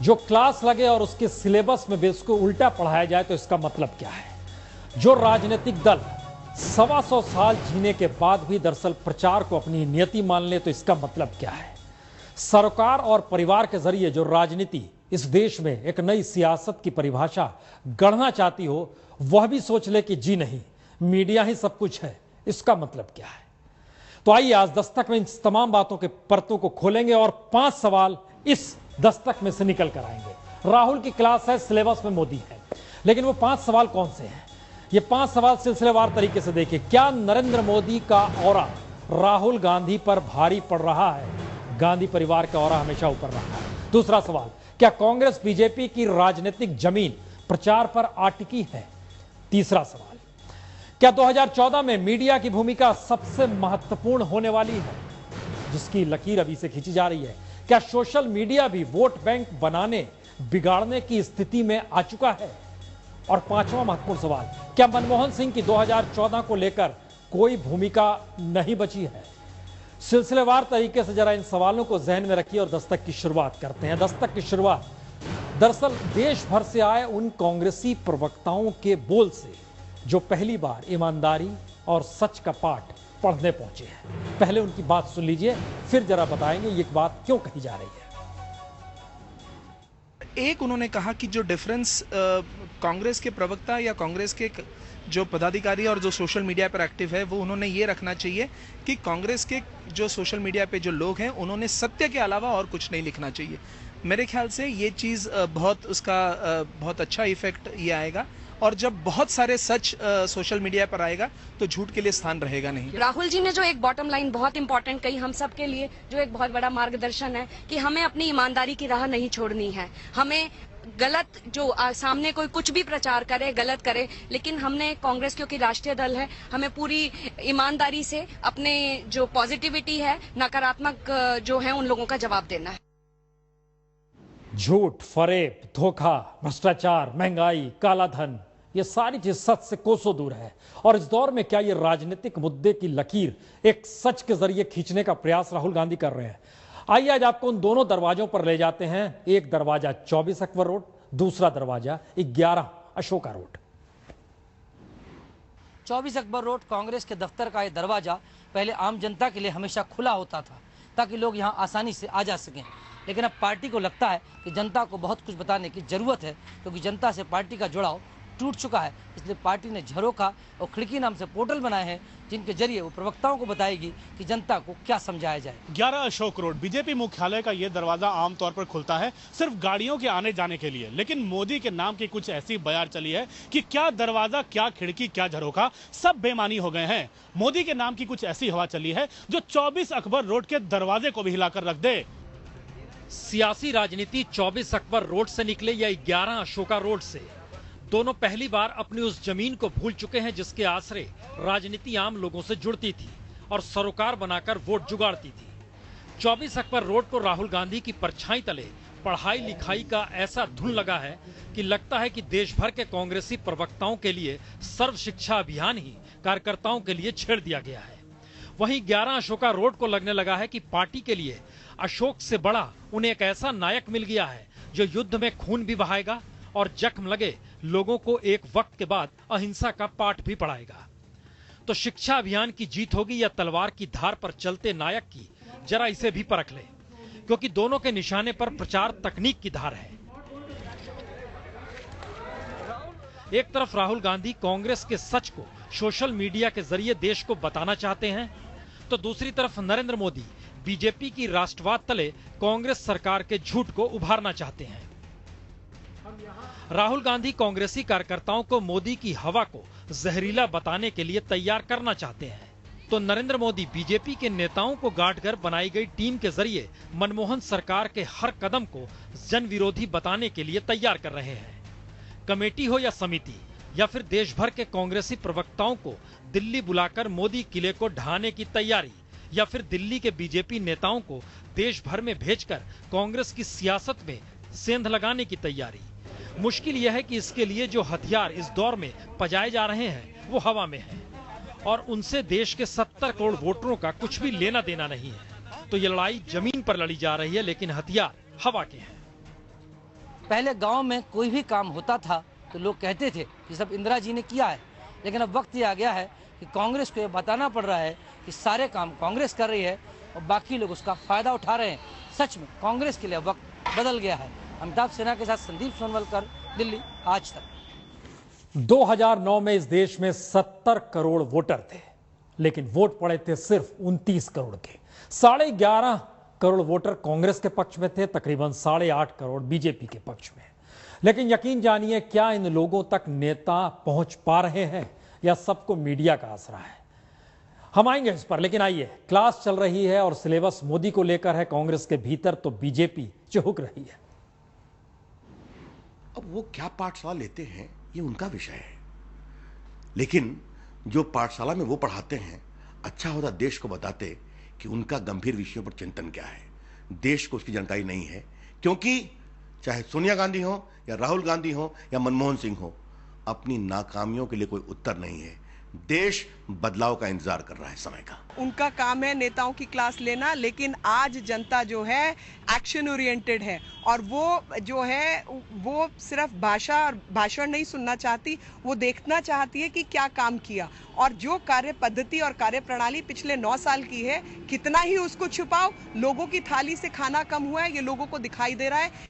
जो क्लास लगे और उसके सिलेबस में भी उसको उल्टा पढ़ाया जाए तो इसका मतलब क्या है? जो राजनीतिक दल 125 साल जीने के बाद भी दरअसल प्रचार को अपनी नियति मान ले तो इसका मतलब क्या है? सरकार और परिवार के जरिए जो राजनीति इस देश में एक नई सियासत की परिभाषा गढ़ना चाहती हो, वह भी सोच ले कि जी नहीं, मीडिया ही सब कुछ है, इसका मतलब क्या है? तो आइए आज दस्तक में इन तमाम बातों के परतों को खोलेंगे और 5 सवाल इस दस्तक में से निकल कर आएंगे। राहुल की क्लास है, सिलेबस में मोदी है, लेकिन वो 5 सवाल कौन से हैं? ये 5 सवाल सिलसिलेवार तरीके से देखिए। क्या नरेंद्र मोदी का ऑरा राहुल गांधी पर भारी पड़ रहा है? गांधी परिवार का ऑरा हमेशा ऊपर रहा है। दूसरा सवाल, क्या कांग्रेस बीजेपी की राजनीतिक जमीन प्रचार पर अटकी है? तीसरा सवाल, क्या 2014 में मीडिया की भूमिका सबसे महत्वपूर्ण होने वाली है, जिसकी लकीर अभी से खींची जा रही है? क्या सोशल मीडिया भी वोट बैंक बनाने बिगाड़ने की स्थिति में आ चुका है? और पांचवा महत्वपूर्ण सवाल, क्या मनमोहन सिंह की 2014 को लेकर कोई भूमिका नहीं बची है? सिलसिलेवार तरीके से जरा इन सवालों को जहन में रखिए और दस्तक की शुरुआत करते हैं। दस्तक की शुरुआत दरअसल देश भर से आए उन कांग्रेसी प्रवक्ताओं के बोल से जो पहली बार ईमानदारी और सच का पाठ पढ़ने पहुंचे हैं। पहले उनकी बात सुन लीजिए, फिर जरा बताएंगे ये बात क्यों कही जा रही है। एक उन्होंने कहा कि जो डिफरेंस कांग्रेस के प्रवक्ता या कांग्रेस के जो पदाधिकारी और जो सोशल मीडिया पर एक्टिव है, वो उन्होंने ये रखना चाहिए कि कांग्रेस के जो सोशल मीडिया पे जो लोग हैं उन्होंने सत्य के अलावा और कुछ नहीं लिखना चाहिए। मेरे ख्याल से ये चीज़ बहुत अच्छा इफेक्ट ये आएगा, और जब बहुत सारे सच सोशल मीडिया पर आएगा तो झूठ के लिए स्थान रहेगा नहीं। राहुल जी ने जो एक बॉटम लाइन बहुत इंपॉर्टेंट कही हम सब के लिए, जो एक बहुत बड़ा मार्गदर्शन है कि हमें अपनी ईमानदारी की राह नहीं छोड़नी है। हमें गलत जो सामने कोई कुछ भी प्रचार करे, गलत करे, लेकिन हमने कांग्रेस क्योंकि राष्ट्रीय दल है, हमें पूरी ईमानदारी से अपने जो पॉजिटिविटी है, नकारात्मक जो है उन लोगों का जवाब देना है। झूठ, फरेब, धोखा, भ्रष्टाचार, महंगाई, काला धन, ये सारी चीज सच से कोसों दूर है। और इस दौर में क्या ये राजनीतिक मुद्दे की लकीर एक सच के जरिए खींचने का प्रयास राहुल गांधी कर रहे हैं? आइए आज आपको उन दोनों दरवाजों पर ले जाते हैं। एक दरवाजा 24 अकबर रोड, दूसरा दरवाजा 11 अशोका रोड। 24 अकबर रोड कांग्रेस के दफ्तर का ये दरवाजा पहले आम जनता के लिए हमेशा खुला होता था ताकि लोग यहाँ आसानी से आ जा सकें, लेकिन अब पार्टी को लगता है कि जनता को बहुत कुछ बताने की जरूरत है, क्योंकि जनता से पार्टी का जुड़ाव टूट चुका है। इसलिए पार्टी ने झरोखा और खिड़की नाम से पोर्टल बनाए हैं, जिनके जरिए वो प्रवक्ताओं को बताएगी कि जनता को क्या समझाया जाए। 11 अशोक रोड बीजेपी मुख्यालय का ये दरवाजा आमतौर पर खुलता है सिर्फ गाड़ियों के आने जाने के लिए, लेकिन मोदी के नाम की कुछ ऐसी बयार चली है कि क्या दरवाजा, क्या खिड़की, क्या झरोखा, सब बेमानी हो गए हैं। मोदी के नाम की कुछ ऐसी हवा चली है जो 24 अकबर रोड के दरवाजे को भी हिलाकर रख दे। सियासी राजनीति 24 अकबर रोड से निकले या 11 अशोका रोड से, दोनों पहली बार अपनी उस जमीन को भूल चुके हैं जिसके आसरे राजनीति आम लोगों से जुड़ती थी और सरोकार बनाकर वोट जुगाड़ती थी। 24 अकबर रोड को राहुल गांधी की परछाई तले पढ़ाई लिखाई का ऐसा धुन लगा है कि लगता है कि देश भर के कांग्रेसी प्रवक्ताओं के लिए सर्व शिक्षा अभियान ही कार्यकर्ताओं के लिए छेड़ दिया गया है। वहीं 11 अशोका रोड को लगने लगा है कि पार्टी के लिए अशोक से बड़ा उन्हें एक ऐसा नायक मिल गया है जो युद्ध में खून भी बहाएगा और जख्म लगे लोगों को एक वक्त के बाद अहिंसा का पाठ भी पढ़ाएगा। तो शिक्षा अभियान की जीत होगी या तलवार की धार पर चलते नायक की, जरा इसे भी परख ले, क्योंकि दोनों के निशाने पर प्रचार तकनीक की धार है। एक तरफ राहुल गांधी कांग्रेस के सच को सोशल मीडिया के जरिए देश को बताना चाहते हैं, तो दूसरी तरफ नरेंद्र मोदी बीजेपी की राष्ट्रवाद तले कांग्रेस सरकार के झूठ को उभारना चाहते हैं। राहुल गांधी कांग्रेसी कार्यकर्ताओं को मोदी की हवा को जहरीला बताने के लिए तैयार करना चाहते हैं, तो नरेंद्र मोदी बीजेपी के नेताओं को गांठकर बनाई गई टीम के जरिए मनमोहन सरकार के हर कदम को जन विरोधी बताने के लिए तैयार कर रहे हैं। कमेटी हो या समिति या फिर देश भर के कांग्रेसी प्रवक्ताओं को दिल्ली बुलाकर मोदी किले को ढहाने की तैयारी, या फिर दिल्ली के बीजेपी नेताओं को देश भर में भेजकर कांग्रेस की सियासत में सेंध लगाने की तैयारी। मुश्किल यह है कि इसके लिए जो हथियार इस दौर में पजाए जा रहे हैं वो हवा में हैं और उनसे देश के 70 करोड़ वोटरों का कुछ भी लेना देना नहीं है। तो ये लड़ाई जमीन पर लड़ी जा रही है, लेकिन हथियार हवा के हैं। पहले गांव में कोई भी काम होता था तो लोग कहते थे कि सब इंदिरा जी ने किया है, लेकिन अब वक्त ये आ गया है कि कांग्रेस को ये बताना पड़ रहा है कि सारे काम कांग्रेस कर रही है और बाकी लोग उसका फायदा उठा रहे हैं। सच में कांग्रेस के लिए वक्त बदल गया है। अमिताभ सिन्हा के साथ संदीप सोनवलकर, दिल्ली, आज तक। 2009 में इस देश में 70 करोड़ वोटर थे, लेकिन वोट पड़े थे सिर्फ 29 करोड़ के। 11.5 करोड़ वोटर कांग्रेस के पक्ष में थे, तकरीबन 8.5 करोड़ बीजेपी के पक्ष में। लेकिन यकीन जानिए, क्या इन लोगों तक नेता पहुंच पा रहे हैं या सबको मीडिया का आसरा है? हम आएंगे इस पर, लेकिन आइए, क्लास चल रही है और सिलेबस मोदी को लेकर है कांग्रेस के भीतर, तो बीजेपी चिहुक रही है। अब वो क्या पाठशाला लेते हैं ये उनका विषय है, लेकिन जो पाठशाला में वो पढ़ाते हैं, अच्छा होता देश को बताते कि उनका गंभीर विषयों पर चिंतन क्या है। देश को उसकी जानकारी नहीं है, क्योंकि चाहे सोनिया गांधी हो या राहुल गांधी हो या मनमोहन सिंह हो, अपनी नाकामियों के लिए कोई उत्तर नहीं है। देश बदलाव का इंतजार कर रहा है समय का। उनका काम है नेताओं की क्लास लेना, लेकिन आज जनता जो है एक्शन ओरिएंटेड है और वो जो है वो सिर्फ भाषा और भाषण नहीं सुनना चाहती, वो देखना चाहती है कि क्या काम किया और जो कार्य पद्धति और कार्य प्रणाली पिछले 9 साल की है, कितना ही उसको छुपाओ, लोगों की थाली से खाना कम हुआ है, ये लोगों को दिखाई दे रहा है।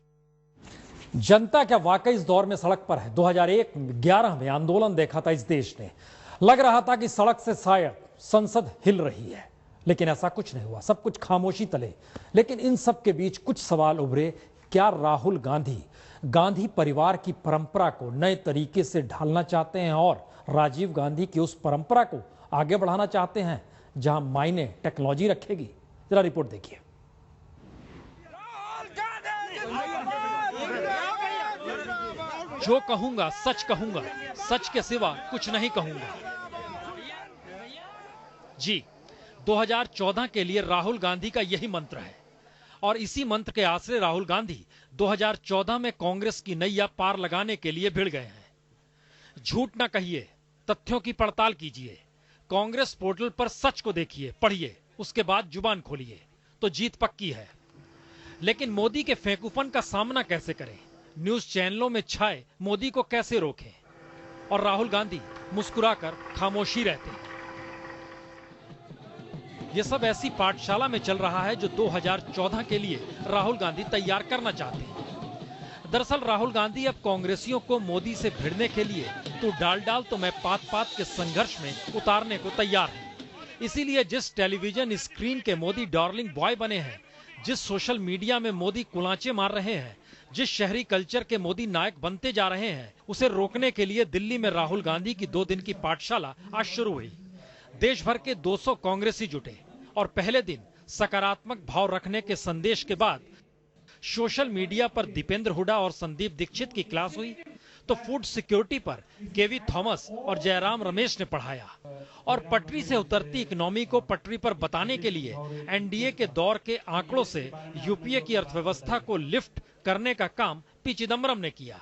जनता क्या वाकई इस दौर में सड़क पर है? 2011 में आंदोलन देखा था इस देश ने, लग रहा था कि सड़क से शायद संसद हिल रही है, लेकिन ऐसा कुछ नहीं हुआ, सब कुछ खामोशी तले। लेकिन इन सब के बीच कुछ सवाल उभरे। क्या राहुल गांधी परिवार की परंपरा को नए तरीके से ढालना चाहते हैं और राजीव गांधी की उस परंपरा को आगे बढ़ाना चाहते हैं जहां मायने टेक्नोलॉजी रखेगी? जरा रिपोर्ट देखिए। जो कहूंगा सच कहूंगा, सच के सिवा कुछ नहीं कहूंगा। जी, 2014 के लिए राहुल गांधी का यही मंत्र है और इसी मंत्र के आसरे राहुल गांधी 2014 में कांग्रेस की नैया पार लगाने के लिए भिड़ गए हैं। झूठ ना कहिए, तथ्यों की पड़ताल कीजिए, कांग्रेस पोर्टल पर सच को देखिए, पढ़िए, उसके बाद जुबान खोलिए तो जीत पक्की है। लेकिन मोदी के फेंकूपन का सामना कैसे करें? न्यूज चैनलों में छाए मोदी को कैसे रोकें? और राहुल गांधी मुस्कुराकर खामोशी रहते हैं। यह सब ऐसी पाठशाला में चल रहा है जो 2014 के लिए राहुल गांधी तैयार करना चाहते हैं। दरअसल राहुल गांधी अब कांग्रेसियों को मोदी से भिड़ने के लिए तू डाल तो मैं पात के संघर्ष में उतारने को तैयार है। इसीलिए जिस टेलीविजन स्क्रीन के मोदी डार्लिंग बॉय बने हैं, जिस सोशल मीडिया में मोदी कुलांचे मार रहे हैं, जिस शहरी कल्चर के मोदी नायक बनते जा रहे हैं, उसे रोकने के लिए दिल्ली में राहुल गांधी की 2 दिन की पाठशाला आज शुरू हुई। देश भर के 200 कांग्रेसी जुटे और पहले दिन सकारात्मक भाव रखने के संदेश के बाद सोशल मीडिया पर दीपेंद्र हुड्डा और संदीप दीक्षित की क्लास हुई, तो फूड सिक्योरिटी पर केवी थॉमस और जयराम रमेश ने पढ़ाया और पटरी से उतरती इकोनॉमी को पटरी पर बताने के लिए एनडीए के दौर के आंकड़ों से यूपीए की अर्थव्यवस्था को लिफ्ट करने का काम पी चिदम्बरम ने किया।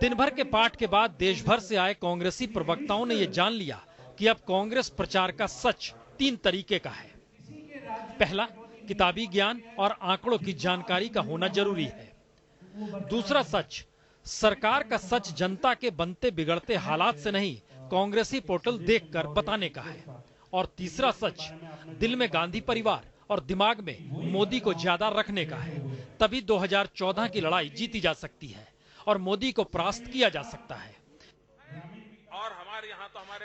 दिन भर के पाठ के बाद देश भर से आए कांग्रेसी प्रवक्ताओं ने यह जान लिया कि अब कांग्रेस प्रचार का सच 3 तरीके का है। पहला, किताबी ज्ञान और आंकड़ों की जानकारी का होना जरूरी है। दूसरा सच, सरकार का सच जनता के बनते बिगड़ते हालात से नहीं, कांग्रेसी पोर्टल देखकर बताने का है। और तीसरा सच, दिल में गांधी परिवार और दिमाग में मोदी को ज्यादा रखने का है। तभी 2014 की लड़ाई जीती जा सकती है और मोदी को परास्त किया जा सकता है।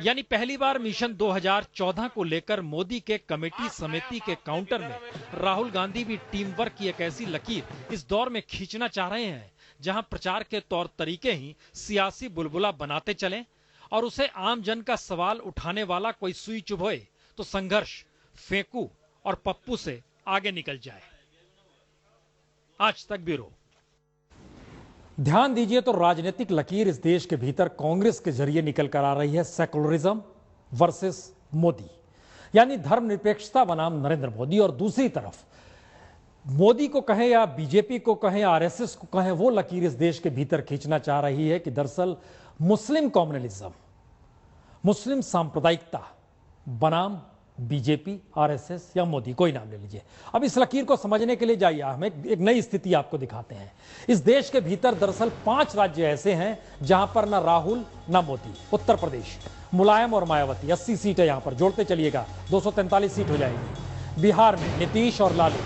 यानी पहली बार मिशन 2014 को लेकर मोदी के कमेटी समिति के काउंटर में राहुल गांधी भी टीम वर्क की एक ऐसी लकीर इस दौर में खींचना चाह रहे हैं जहां प्रचार के तौर तरीके ही सियासी बुलबुला बनाते चलें और उसे आम जन का सवाल उठाने वाला कोई सुई चुभोए तो संघर्ष फेंकू और पप्पू से आगे निकल जाए। आज तक ब्यूरो। ध्यान दीजिए तो राजनीतिक लकीर इस देश के भीतर कांग्रेस के जरिए निकल कर आ रही है। सेकुलरिज्म वर्सेस मोदी, यानी धर्मनिरपेक्षता बनाम नरेंद्र मोदी, और दूसरी तरफ मोदी को कहें या बीजेपी को कहें या आरएसएस को कहें, वो लकीर इस देश के भीतर खींचना चाह रही है कि दरअसल मुस्लिम कम्युनलिज्म, मुस्लिम सांप्रदायिकता बनाम बीजेपी, आरएसएस या मोदी, कोई नाम ले लीजिए। अब इस लकीर को समझने के लिए जाइए, हम एक नई स्थिति आपको दिखाते हैं। इस देश के भीतर दरअसल 5 राज्य ऐसे हैं जहां पर ना राहुल ना मोदी। उत्तर प्रदेश, मुलायम और मायावती, 80 सीट है यहां पर, जोड़ते चलिएगा 243 सीट हो जाएगी। बिहार में नीतीश और लालू,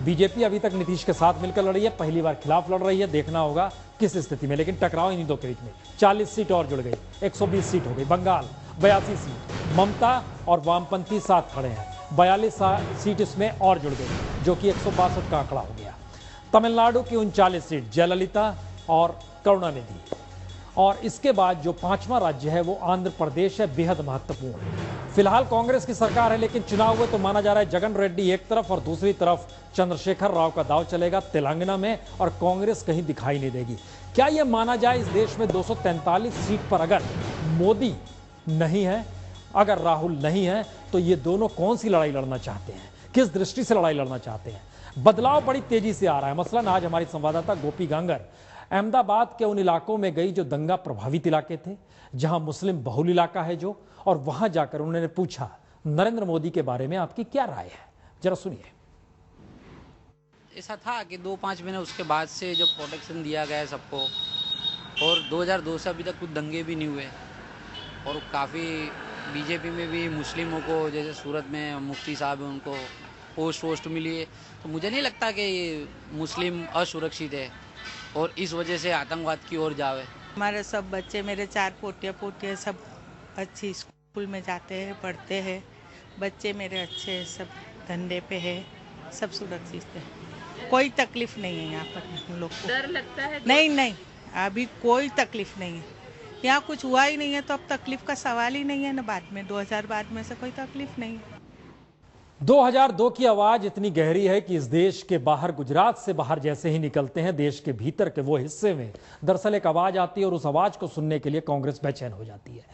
बीजेपी अभी तक नीतीश के साथ मिलकर लड़ रही है, पहली बार खिलाफ लड़ रही है, देखना होगा किस स्थिति में, लेकिन टकराव इन्हीं दो के बीच में। 40 सीट और जुड़ गई, 120 सीट हो गई। बंगाल 82 सीट, ममता और वामपंथी साथ खड़े हैं, 42 सीट इसमें और जुड़ गई, जो कि 162 का आंकड़ा हो गया। तमिलनाडु की 39 सीट, जयललिता और करुणानिधि। और इसके बाद जो 5वां राज्य है वो आंध्र प्रदेश है, बेहद महत्वपूर्ण। फिलहाल कांग्रेस की सरकार है, लेकिन चुनाव हुए तो माना जा रहा है जगन रेड्डी एक तरफ और दूसरी तरफ चंद्रशेखर राव का दांव चलेगा तेलंगाना में, और कांग्रेस कहीं दिखाई नहीं देगी। क्या यह माना जाए इस देश में 243 सीट पर अगर मोदी नहीं है, अगर राहुल नहीं है, तो ये दोनों कौन सी लड़ाई लड़ना चाहते हैं, किस दृष्टि से लड़ाई लड़ना चाहते हैं? बदलाव बड़ी तेजी से आ रहा है। मसलन आज हमारी संवाददाता गोपी गांगर अहमदाबाद के उन इलाकों में गई जो दंगा प्रभावित इलाके थे, जहां मुस्लिम बहुल इलाका है जो, और वहां जाकर उन्होंने पूछा नरेंद्र मोदी के बारे में आपकी क्या राय है, जरा सुनिए। ऐसा था कि 2-5 महीने उसके बाद से जो प्रोटेक्शन दिया गया है सबको, और 2002 से अभी तक कुछ दंगे भी नहीं हुए, और काफ़ी बीजेपी में भी मुस्लिमों को, जैसे सूरत में मुफ्ती साहब हैं, उनको पोस्ट मिली है, तो मुझे नहीं लगता कि मुस्लिम असुरक्षित है और इस वजह से आतंकवाद की ओर जावे। हमारे सब बच्चे, मेरे 4 पोतिया सब अच्छी स्कूल में जाते हैं, पढ़ते हैं। बच्चे मेरे अच्छे, सब धंधे पे है, सब सुरक्षित है, कोई तकलीफ नहीं है यहाँ पर हम लोग को। डर लगता है? नहीं, अभी कोई तकलीफ नहीं है। यहाँ कुछ हुआ ही नहीं है तो अब तकलीफ का सवाल ही नहीं है ना। बाद में 2000 बाद में से कोई तकलीफ नहीं है। 2002 की आवाज इतनी गहरी है कि इस देश के बाहर, गुजरात से बाहर जैसे ही निकलते हैं, देश के भीतर के वो हिस्से में दरअसल एक आवाज आती है, और उस आवाज को सुनने के लिए कांग्रेस बेचैन हो जाती है।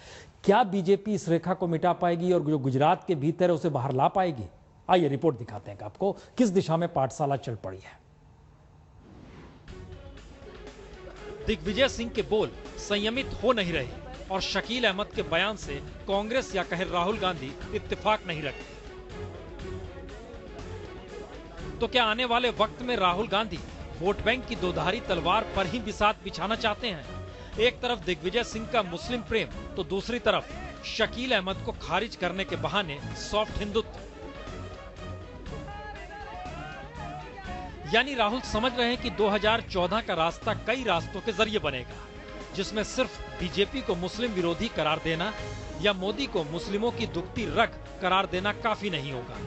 क्या बीजेपी इस रेखा को मिटा पाएगी और जो गुजरात के भीतर है उसे बाहर ला पाएगी? आइए रिपोर्ट दिखाते हैं आपको किस दिशा में पाठशाला चल पड़ी है। दिग्विजय सिंह के बोल संयमित हो नहीं रहे, और शकील अहमद के बयान से कांग्रेस या कहे राहुल गांधी इत्तेफाक नहीं रखते। तो क्या आने वाले वक्त में राहुल गांधी वोट बैंक की दोधारी तलवार पर ही बिसात बिछाना चाहते हैं? एक तरफ दिग्विजय सिंह का मुस्लिम प्रेम, तो दूसरी तरफ शकील अहमद को खारिज करने के बहाने सॉफ्ट हिंदुत्व। यानी राहुल समझ रहे हैं कि 2014 का रास्ता कई रास्तों के जरिए बनेगा, जिसमें सिर्फ बीजेपी को मुस्लिम विरोधी करार देना या मोदी को मुस्लिमों की दुखती रग करार देना काफी नहीं होगा।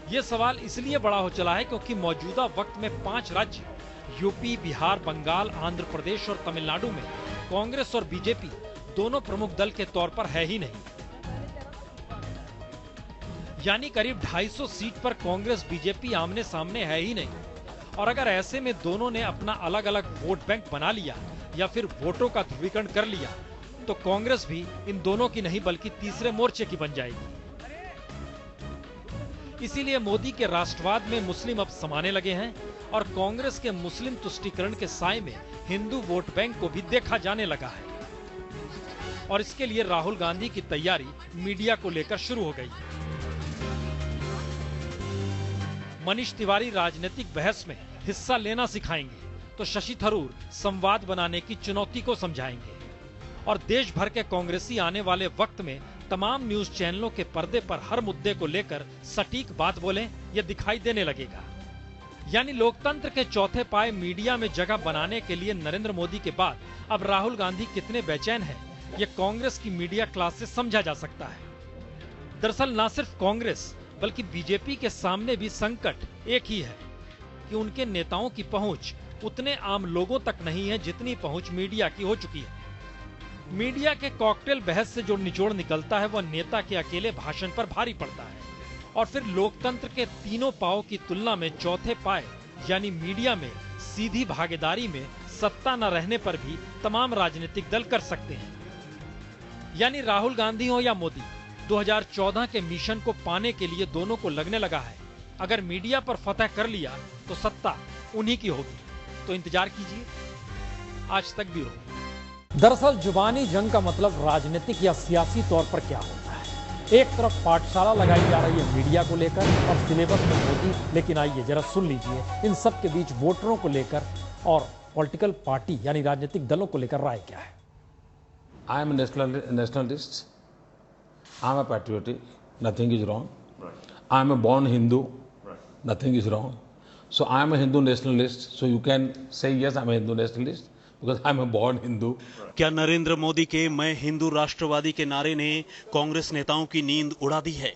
यह सवाल इसलिए बड़ा हो चला है क्योंकि मौजूदा वक्त में 5 राज्य यूपी, बिहार, बंगाल, आंध्र प्रदेश और तमिलनाडु में कांग्रेस और बीजेपी दोनों प्रमुख दल के तौर पर है ही नहीं। यानी करीब 250 सीट पर कांग्रेस बीजेपी आमने सामने है ही नहीं। और अगर ऐसे में दोनों ने अपना अलग अलग वोट बैंक बना लिया या फिर वोटों का ध्रुवीकरण कर लिया, तो कांग्रेस भी इन दोनों की नहीं बल्कि तीसरे मोर्चे की बन जाएगी। इसीलिए मोदी के राष्ट्रवाद में मुस्लिम अब समाने लगे हैं, और कांग्रेस के मुस्लिम तुष्टीकरण के साए में हिंदू वोट बैंक को भी देखा जाने लगा है। और इसके लिए राहुल गांधी की तैयारी मीडिया को लेकर शुरू हो गई। मनीष तिवारी राजनीतिक बहस में हिस्सा लेना सिखाएंगे, तो शशि थरूर संवाद बनाने की चुनौती को समझाएंगे। और देश भर के कांग्रेसी आने वाले वक्त में तमाम न्यूज चैनलों के पर्दे पर हर मुद्दे को लेकर सटीक बात बोलें, यह दिखाई देने लगेगा। यानी लोकतंत्र के चौथे पाए मीडिया में जगह बनाने के लिए नरेंद्र मोदी के बाद अब राहुल गांधी कितने बेचैन हैं, यह कांग्रेस की मीडिया क्लास से समझा जा सकता है। दरअसल न सिर्फ कांग्रेस बल्कि बीजेपी के सामने भी संकट एक ही है कि उनके नेताओं की पहुंच उतने आम लोगों तक नहीं है जितनी पहुंच मीडिया की हो चुकी है। मीडिया के कॉकटेल बहस से जो निचोड़ निकलता है वह नेता के अकेले भाषण पर भारी पड़ता है, और फिर लोकतंत्र के तीनों पांव की तुलना में चौथे पाए यानी मीडिया में सीधी भागीदारी में सत्ता न रहने पर भी तमाम राजनीतिक दल कर सकते हैं। यानी राहुल गांधी हो या मोदी, 2014 के मिशन को पाने के लिए दोनों को लगने लगा है अगर मीडिया पर फतह कर लिया तो सत्ता उन्हीं की होगी। तो इंतजार कीजिए आज तक ब्यूरो। दरअसल जुबानी जंग का मतलब राजनीतिक या सियासी तौर पर क्या होता है? एक तरफ पाठशाला लगाई जा रही है मीडिया को लेकर और सिलेबस में मोदी, लेकिन आइए जरा सुन लीजिए इन सब के बीच वोटरों को लेकर और पॉलिटिकल पार्टी यानी राजनीतिक दलों को लेकर राय क्या है। I am a nationalist. I am a patriotic. Nothing is wrong. I am a born Hindu. Nothing is wrong. So I am a Hindu nationalist. So you can say yes, I am a Hindu nationalist because I am a born Hindu. क्या नरेंद्र मोदी के मैं हिंदू राष्ट्रवादी के नारे ने कांग्रेस नेताओं की नींद उड़ा दी है?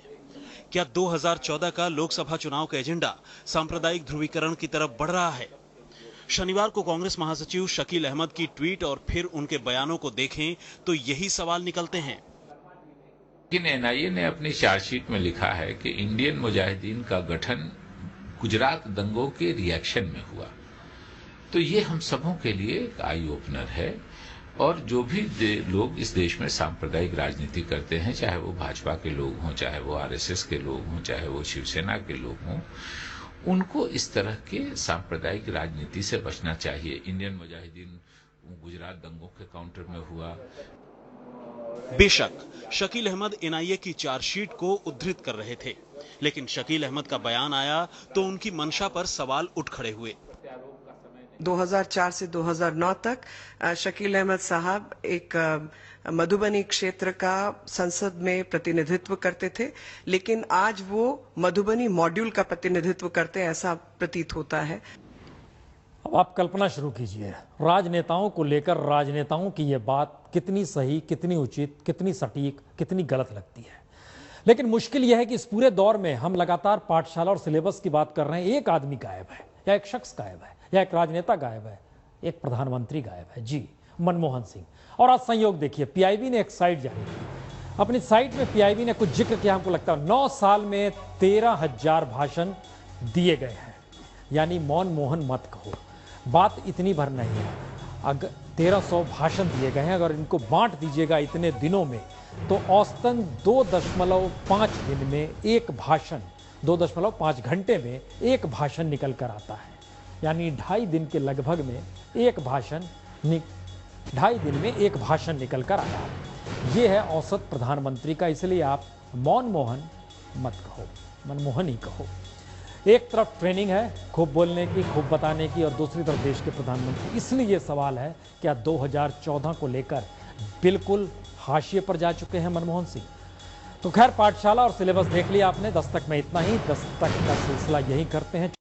क्या 2014 का लोकसभा चुनाव का एजेंडा सांप्रदायिक ध्रुवीकरण की तरफ बढ़ रहा है? शनिवार को कांग्रेस महासचिव शकील अहमद की ट्वीट और फिर उनके बयानों को देखें तो यही सवाल निकलते हैं। लेकिन एनआईए ने अपनी चार्जशीट में लिखा है कि इंडियन मुजाहिदीन का गठन गुजरात दंगों के रिएक्शन में हुआ। तो ये हम सबों के लिए एक आई ओपनर है और जो भी लोग इस देश में सांप्रदायिक राजनीति करते हैं, चाहे वो भाजपा के लोग हों, चाहे वो आरएसएस के लोग हों, चाहे वो शिवसेना के लोग हों, उनको इस तरह के सांप्रदायिक राजनीति से बचना चाहिए। इंडियन मुजाहिदीन गुजरात दंगों के काउंटर में हुआ। बेशक शकील अहमद एनआईए की चार्जशीट को उद्धृत कर रहे थे, लेकिन शकील अहमद का बयान आया तो उनकी मंशा पर सवाल उठ खड़े हुए। 2004 से 2009 तक शकील अहमद साहब एक मधुबनी क्षेत्र का संसद में प्रतिनिधित्व करते थे, लेकिन आज वो मधुबनी मॉड्यूल का प्रतिनिधित्व करते हैं, ऐसा प्रतीत होता है। अब आप कल्पना शुरू कीजिए, राजनेताओं को लेकर राजनेताओं की ये बात कितनी सही, कितनी उचित, कितनी सटीक, कितनी गलत लगती है। लेकिन मुश्किल यह है कि इस पूरे दौर में हम लगातार पाठशाला और सिलेबस की बात कर रहे हैं। एक आदमी गायब है, या एक शख्स गायब है, या एक राजनेता गायब है, एक प्रधानमंत्री गायब है, जी मनमोहन सिंह। और आज संयोग देखिए, पीआईबी ने एक साइट जारी की। अपनी साइट में पीआईबी ने कुछ जिक्र किया, हमको लगता है 9 साल में 13,000 भाषण दिए गए हैं, यानी मौन मोहन मत कहो। बात इतनी भर नहीं है, अगर 1300 भाषण दिए गए हैं, अगर इनको बांट दीजिएगा इतने दिनों में तो औसतन 2.5 दिन में एक भाषण, 2.5 घंटे में एक भाषण निकल कर आता है, यानी 2.5 दिन के लगभग में एक भाषण 2.5 दिन में एक भाषण निकल कर आया। ये है औसत प्रधानमंत्री का, इसलिए आप मौन मोहन मत कहो, मनमोहन ही कहो। एक तरफ ट्रेनिंग है खूब बोलने की, खूब बताने की, और दूसरी तरफ देश के प्रधानमंत्री। इसलिए ये सवाल है, क्या 2014 को लेकर बिल्कुल हाशिए पर जा चुके हैं मनमोहन सिंह? तो खैर, पाठशाला और सिलेबस देख लिया आपने। दस्तक में इतना ही। दस्तक का सिलसिला यही करते हैं।